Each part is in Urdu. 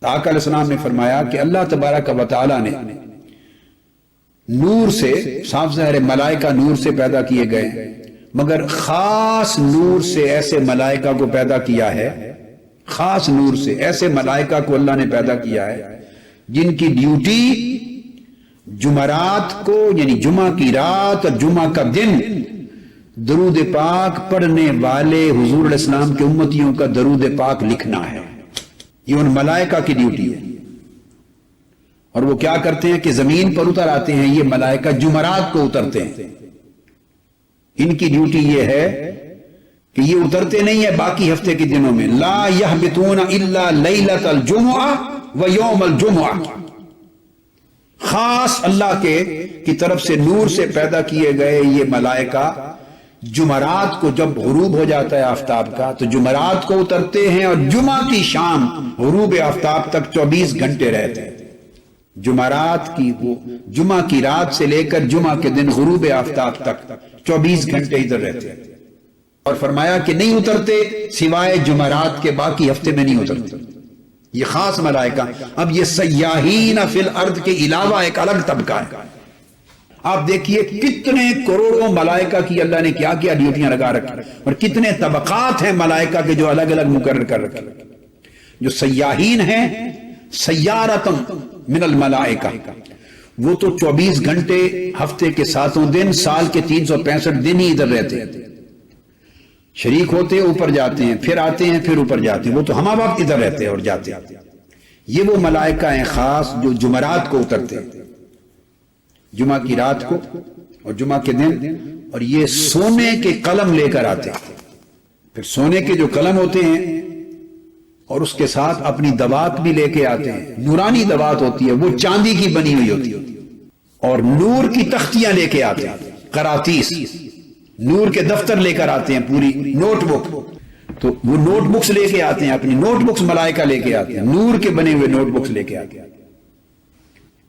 آقا علیہ السلام نے فرمایا کہ اللہ تبارک و تعالی نے نور سے، صاف ظاہر ملائکہ نور سے پیدا کیے گئے، مگر خاص نور سے ایسے ملائکہ کو پیدا کیا ہے، خاص نور سے ایسے ملائکہ کو اللہ نے پیدا کیا ہے جن کی ڈیوٹی جمعرات کو، یعنی جمعہ کی رات اور جمعہ کا دن درود پاک پڑھنے والے حضور علیہ السلام کے امتیوں کا درود پاک لکھنا ہے۔ یہ ان ملائکہ کی ڈیوٹی ہے، اور وہ کیا کرتے ہیں کہ زمین پر اتر آتے ہیں، یہ ملائکہ جمعرات کو اترتے ہیں۔ ان کی ڈیوٹی یہ ہے کہ یہ اترتے نہیں ہے باقی ہفتے کے دنوں میں، لا یہبطون الا لیلۃ الجمعہ و یوم الجمعہ، خاص اللہ کی طرف سے نور سے پیدا کیے گئے یہ ملائکہ جمعرات کو جب غروب ہو جاتا ہے آفتاب کا تو جمعرات کو اترتے ہیں، اور جمعہ کی شام غروب آفتاب تک 24 گھنٹے رہتے ہیں۔ جمعرات کی وہ جمعہ کی رات سے لے کر جمعہ کے دن غروب آفتاب تک 24 گھنٹے ادھر رہتے ہیں، اور فرمایا کہ نہیں اترتے سوائے جمعرات کے، باقی ہفتے میں نہیں اترتے۔ یہ خاص ملائکہ۔ اب یہ سیاحین فی الارض کے علاوہ ایک الگ طبقہ ہے۔ آپ دیکھیے کتنے کروڑوں ملائکہ کی اللہ نے کیا کیا ڈیوٹیاں لگا رکھی، اور کتنے طبقات ہیں ملائکہ کے جو الگ الگ مقرر کر رکھے۔ جو سیاحین ہیں، سیارتم من الملائکہ، وہ تو 24 گھنٹے ہفتے کے 7 دن، سال کے 365 دن ہی ادھر رہتے ہیں، شریک ہوتے ہیں، اوپر جاتے ہیں، پھر آتے ہیں، پھر اوپر جاتے ہیں، وہ تو ہمہ وقت ادھر رہتے ہیں اور جاتے ہیں۔ یہ وہ ملائکہ ہیں خاص جو جمعرات کو اترتے ہیں، جمعہ کی رات کو اور جمعہ کے دن، اور یہ سونے کے قلم لے کر آتے ہیں۔ پھر سونے کے جو قلم ہوتے ہیں اور اس کے ساتھ اپنی دوات بھی لے کے آتے ہیں، نورانی دوات ہوتی ہے، وہ چاندی کی بنی ہوئی ہوتی ہے، اور نور کی تختیاں لے کے آتے ہیں، قراطیس، نور کے دفتر لے کر آتے ہیں، پوری نوٹ بک، تو وہ نوٹ بکس لے کے آتے ہیں، اپنی نوٹ بکس ملائکہ لے کے آتے ہیں، نور کے بنے ہوئے نوٹ بکس لے کے آتے ہیں۔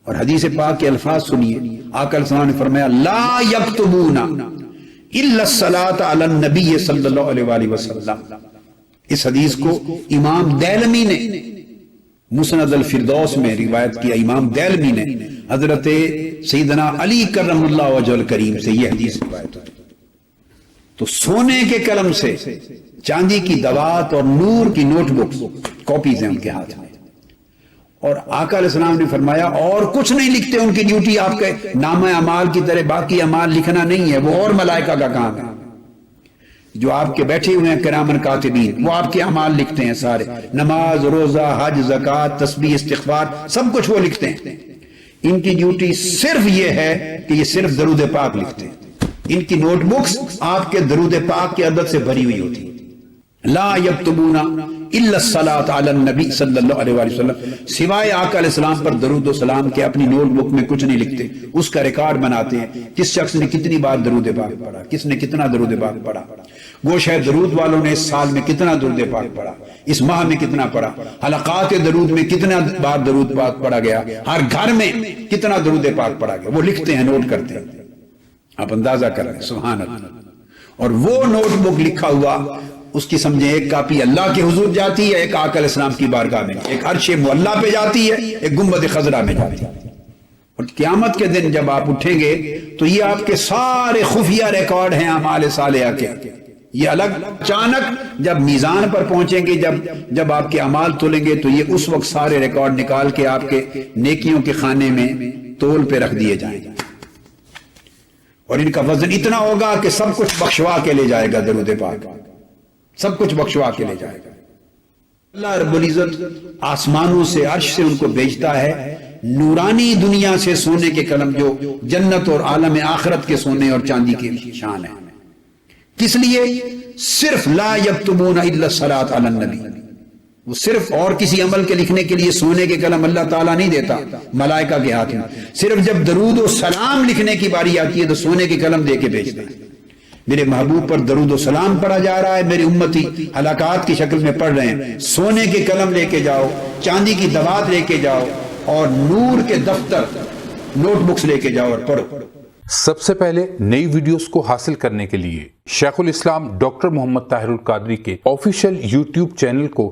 اور حدیث پاک کے الفاظ سنیے، آقا علیہ السلام نے فرمایا لا یکتبون الا الصلاۃ علی النبی صلی اللہ علیہ وآلہ وسلم۔ اس حدیث کو امام دیلمی نے مسند الفردوس میں روایت کیا، امام دیلمی نے حضرت سیدنا علی کرم اللہ وجہ الکریم سے یہ حدیث روایت ہے۔ تو سونے کے قلم سے، چاندی کی دوات اور نور کی نوٹ بکس، کاپیز ہیں ان کے ہاتھ میں، اور آقا علیہ السلام نے فرمایا اور کچھ نہیں لکھتے، ان کی ڈیوٹی آپ کے نامہ اعمال کی طرح باقی اعمال لکھنا نہیں ہے، وہ اور ملائکہ کا کام ہے جو آپ کے بیٹھے ہوئے ہیں کرامن کاتبین، وہ آپ کے اعمال لکھتے ہیں سارے، نماز، روزہ، حج، زکوٰۃ، تسبیح، استغفار، سب کچھ وہ لکھتے ہیں۔ ان کی ڈیوٹی صرف یہ ہے کہ یہ صرف درود پاک لکھتے ہیں، ان کی نوٹ بکس آپ کے درود پاک کے عدد سے بھری ہوئی ہوتی ہے۔ لا یکتبون الا الصلاۃ علی النبی صلی اللہ علیہ وآلہ وسلم، سوائے آقا علیہ السلام پر درود و سلام کے اپنی نوٹ بک میں کچھ نہیں لکھتے، اس کا ریکارڈ بناتے ہیں، کس شخص نے کتنی بار درود پاک پڑھا، کس نے کتنا درود پاک پڑھا، وہ شاید درود والوں نے اس سال میں کتنا درود پاک پڑھا، اس ماہ میں کتنا پڑھا، حلقات درود میں کتنا بار درود پاک پڑھا گیا، ہر گھر میں کتنا درود پاک پڑھا گیا، وہ لکھتے ہیں، نوٹ کرتے ہیں۔ آپ اندازہ کریں، سبحان اللہ۔ اور وہ نوٹ بک لکھا ہوا، اس کی سمجھیں ایک کاپی اللہ کے حضور جاتی ہے، ایک آقا علیہ السلام کی بارگاہ میں، ایک عرش معلیٰ پہ جاتی ہے، ایک گنبد خضرا میں جاتی ہے۔ اور قیامت کے دن جب آپ اٹھیں گے تو یہ آپ کے سارے خفیہ ریکارڈ ہیں اعمال صالحہ کے، یہ الگ اچانک جب میزان پر پہنچیں گے، جب آپ کے اعمال تولیں گے تو یہ اس وقت سارے ریکارڈ نکال کے آپ کے نیکیوں کے خانے میں تول پہ رکھ دیے جائیں گے، اور ان کا وزن اتنا ہوگا کہ سب کچھ بخشوا کے لے جائے گا، درود پاک سب کچھ بخشوا کے لے جائے گا۔ اللہ رب العزت آسمانوں سے، عرش سے ان کو بھیجتا ہے، نورانی دنیا سے سونے کے قلم جو جنت اور عالم آخرت کے سونے اور چاندی کی شان ہے۔ کس لیے؟ صرف لا یکتبون الا الصلاۃ علی النبی، وہ صرف اور کسی عمل کے لکھنے کے لیے سونے کے قلم اللہ تعالیٰ نہیں دیتا ملائکہ کے ہاتھ میں، صرف جب درود و سلام لکھنے کی باری آتی ہے تو سونے کے قلم دے کے بھیجتے ہیں، میرے محبوب پر درود و سلام پڑھا جا رہا ہے، میری امتی ہلاکات کی شکل میں پڑھ رہے ہیں، سونے کے قلم لے کے جاؤ، چاندی کی دوات لے کے جاؤ، اور نور کے دفتر، نوٹ بکس لے کے جاؤ اور پڑھو۔ سب سے پہلے نئی ویڈیوز کو حاصل کرنے کے لیے شیخ الاسلام ڈاکٹر محمد طاہر القادری کے آفیشیل یوٹیوب چینل کو